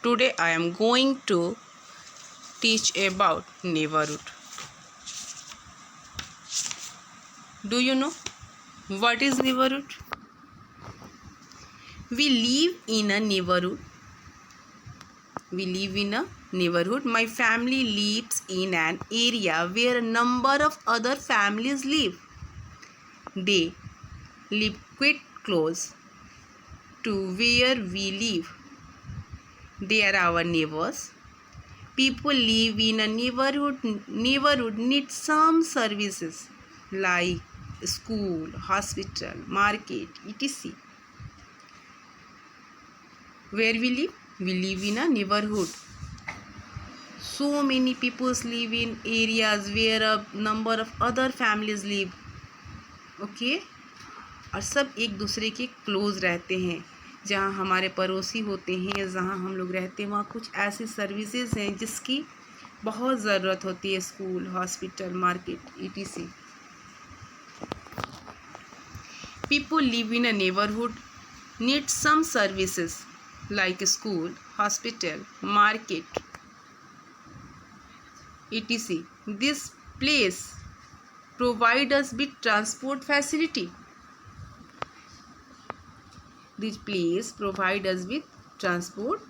Today I am going to teach about neighborhood. Do you know what is neighborhood? We live in a neighborhood. My family lives in an area where a number of other families live. They live quite close to where we live. They are our neighbors. People live in a neighborhood need some services like school, hospital, market, etc. Where we live in a neighborhood. So many people live in areas where a number of other families live. Okay, और सब एक दूसरे के close रहते हैं. जहाँ हमारे पड़ोसी होते हैं, जहाँ हम लोग रहते हैं, वहाँ कुछ ऐसी सर्विसेज हैं जिसकी बहुत ज़रूरत होती है. School, hospital, market, etc. People live in a neighborhood need some services like school, hospital, market, etc. This place provide us with transport facility. This place provide us with transport.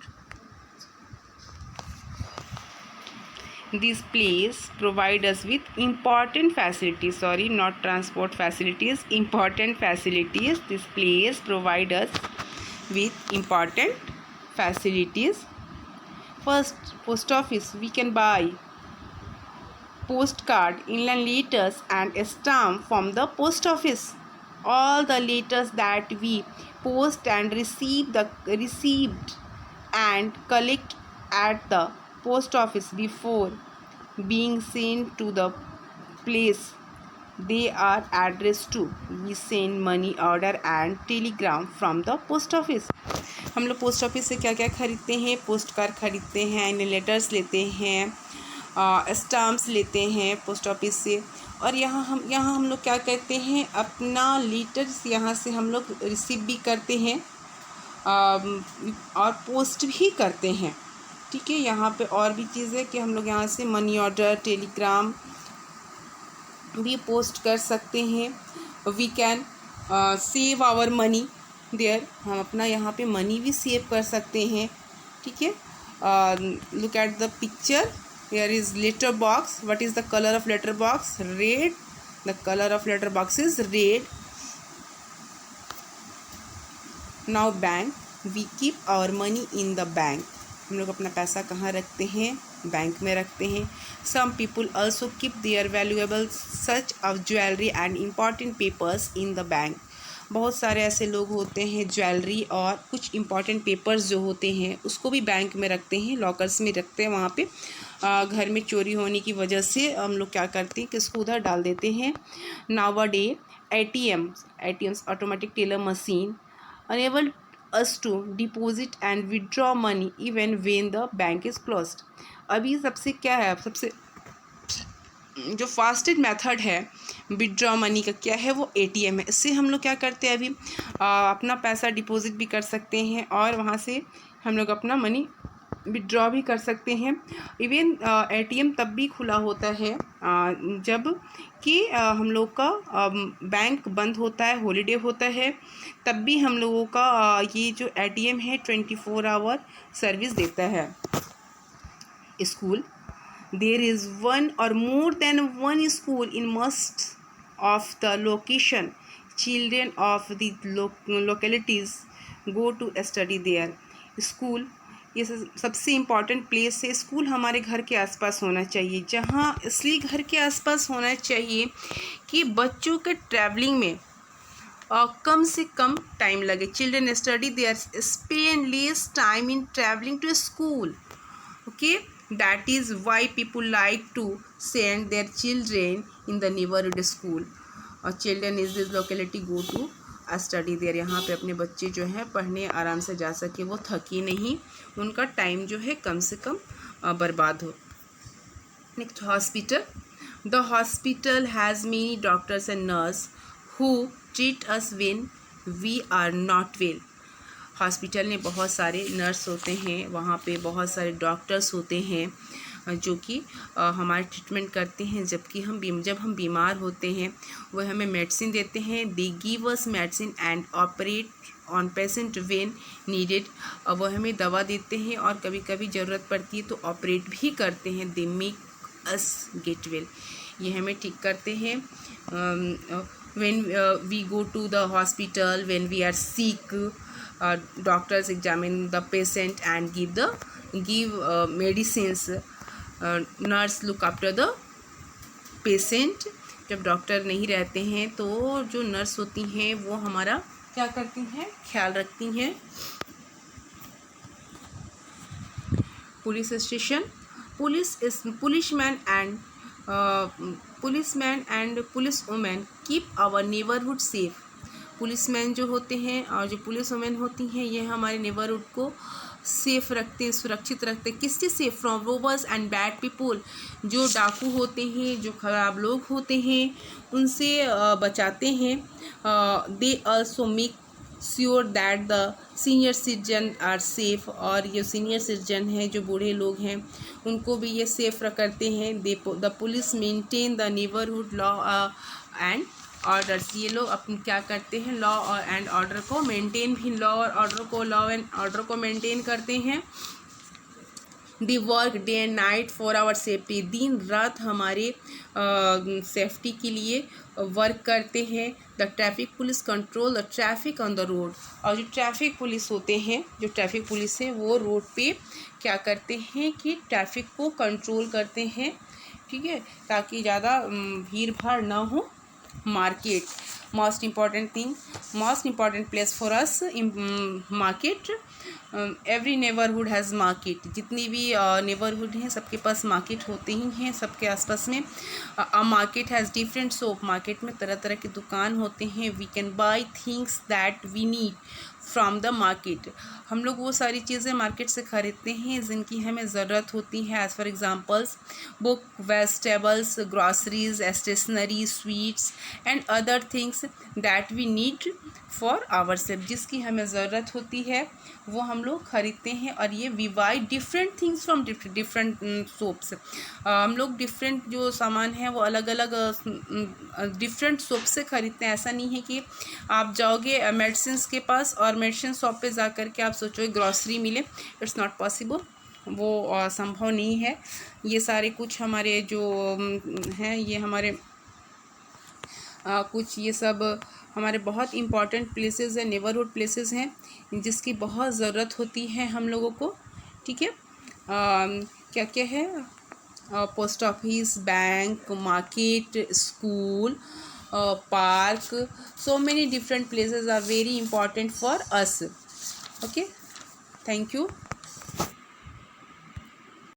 This place provide us with important facilities. Sorry, not transport facilities, important facilities. This place provide us with important facilities. First, post office. We can buy postcard, inland letters and a stamp from the post office. All the letters that we post and received and collect at the post office before being sent to the place they are addressed to. We send money order and telegram from the post office. हम लोग post office से क्या क्या खरीदते हैं? Post card खरीदते हैं, letters लेते हैं, स्टाम्प्स लेते हैं पोस्ट ऑफिस से. और यहाँ हम लोग क्या करते हैं? अपना लेटर्स यहाँ से हम लोग रिसीव भी करते हैं और पोस्ट भी करते हैं. ठीक है, यहाँ पे और भी चीज़ है कि हम लोग यहाँ से मनी ऑर्डर, टेलीग्राम भी पोस्ट कर सकते हैं. We can save our money there. हम अपना यहाँ पे मनी भी सेव कर सकते हैं. ठीक है, look at the picture. Here is letter box. What is the color of letter box? Red. The color of letter box is red. Now bank. We keep our money in the bank. हम लोग अपना पैसा कहाँ रखते हैं? Bank में रखते हैं. Some people also keep their valuables such as jewelry and important papers in the bank. बहुत सारे ऐसे लोग होते हैं, ज्वेलरी और कुछ इम्पॉर्टेंट पेपर्स जो होते हैं उसको भी बैंक में रखते हैं, लॉकर्स में रखते हैं. वहाँ पे घर में चोरी होने की वजह से हम लोग क्या करते हैं कि इसको उधर डाल देते हैं. Nowadays ATMs automatic teller machine enable us to deposit and withdraw money even when the bank is closed. अभी सबसे क्या है, सबसे जो फास्टेस्ट मेथड है विड्रॉ मनी का क्या है? वो ATM है. इससे हम लोग क्या करते हैं? अभी अपना पैसा डिपॉजिट भी कर सकते हैं और वहाँ से हम लोग अपना मनी विड्रॉ भी कर सकते हैं. इवन ATM तब भी खुला होता है जब कि हम लोग का बैंक बंद होता है, हॉलीडे होता है. तब भी हम लोगों का ये जो ATM है 24 आवर सर्विस देता है. School. There is one or more than one school in most of the location. Children of the localities go to study there. School ये सबसे इम्पॉर्टेंट प्लेस है. स्कूल हमारे घर के आसपास होना चाहिए. जहाँ इसलिए घर के आसपास होना चाहिए कि बच्चों के ट्रैवलिंग में कम से कम टाइम लगे. Children study there spend less time in travelling to school. Okay, that is why people like to send their children in the neighborhood school. और children is this locality go to study there. यहाँ पे अपने बच्चे जो हैं पढ़ने आराम से जा सके, वो थके नहीं, उनका टाइम जो है कम से कम बर्बाद हो. Next, hospital. The hospital has many doctors and nurse who treat us when we are not well. Hospital में बहुत सारे नर्स होते हैं, वहाँ पे बहुत सारे डॉक्टर्स होते हैं जो कि हमारे ट्रीटमेंट करते हैं। जब हम बीमार होते हैं वह हमें मेडिसिन देते हैं। They give us medicine and operate on patient when needed. वह हमें दवा देते हैं और कभी कभी ज़रूरत पड़ती है तो ऑपरेट भी करते हैं। They make us get well, ये हमें ठीक करते हैं। when we go to the hospital when we are sick, doctors examine the patient and give medicines. Nurse look after the patient. जब डॉक्टर नहीं रहते हैं तो जो नर्स होती हैं वो हमारा क्या करती हैं, ख्याल रखती हैं। Police station, policeman and police women keep our neighbourhood safe. Policeman जो होते हैं और जो पुलिस वुमेन होती हैं ये हमारे नेबरहुड को सेफ रखते हैं, सुरक्षित रखते हैं। किससे safe? From robbers and bad people, जो डाकू होते हैं, जो खराब लोग होते हैं, उनसे बचाते हैं। They also make sure that the senior citizen are safe, और ये सीनियर सिटीजन हैं जो बूढ़े लोग हैं उनको भी ये सेफ करते हैं। The police maintain the neighbourhood law and orders, ये लोग अपन क्या करते हैं, लॉ एंड ऑर्डर को मेंटेन भी, लॉ एंड ऑर्डर को मेंटेन करते हैं। They work day and night for our safety, दिन रात हमारे सेफ्टी के लिए वर्क करते हैं। The traffic police control the traffic on the road, और जो ट्रैफिक पुलिस होते हैं, जो ट्रैफिक पुलिस है वो रोड पे क्या करते हैं कि ट्रैफिक को कंट्रोल करते हैं, ठीक है, ताकि ज़्यादा भीड़ भाड़ ना हो। Market, most important place for us market. Every neighbourhood has market, जितनी भी नेबरहुड हैं सबके पास मार्केट होते ही हैं, सबके आसपास में। A market has different shop, market में तरह तरह के दुकान होते हैं। We can buy things that we need from the market, हम लोग वो सारी चीज़ें मार्केट से ख़रीदते हैं जिनकी हमें ज़रूरत होती है। As for examples book, vegetables, groceries, stationery, sweets and other things that we need for our self, जिसकी हमें ज़रूरत होती है वो हम लोग ख़रीदते हैं। और ये we buy different things from different shops, हम लोग डिफरेंट जो सामान है वो अलग अलग डिफरेंट शॉप से ख़रीदते हैं। ऐसा नहीं है कि आप जाओगे मेडिसिन के पास और मेडिसिन शॉप पे जा कर के आप सोचोगे ग्रॉसरी मिले, इट्स नॉट पॉसिबल, वो संभव नहीं है। ये सारे कुछ हमारे जो हैं ये हमारे कुछ ये सब हमारे बहुत इम्पॉर्टेंट प्लेसेस हैं, नेबरहुड प्लेसेस हैं जिसकी बहुत ज़रूरत होती है हम लोगों को, ठीक है। क्या क्या है? Post office, bank, market, school, park, so many different places are very important for us. Okay, thank you.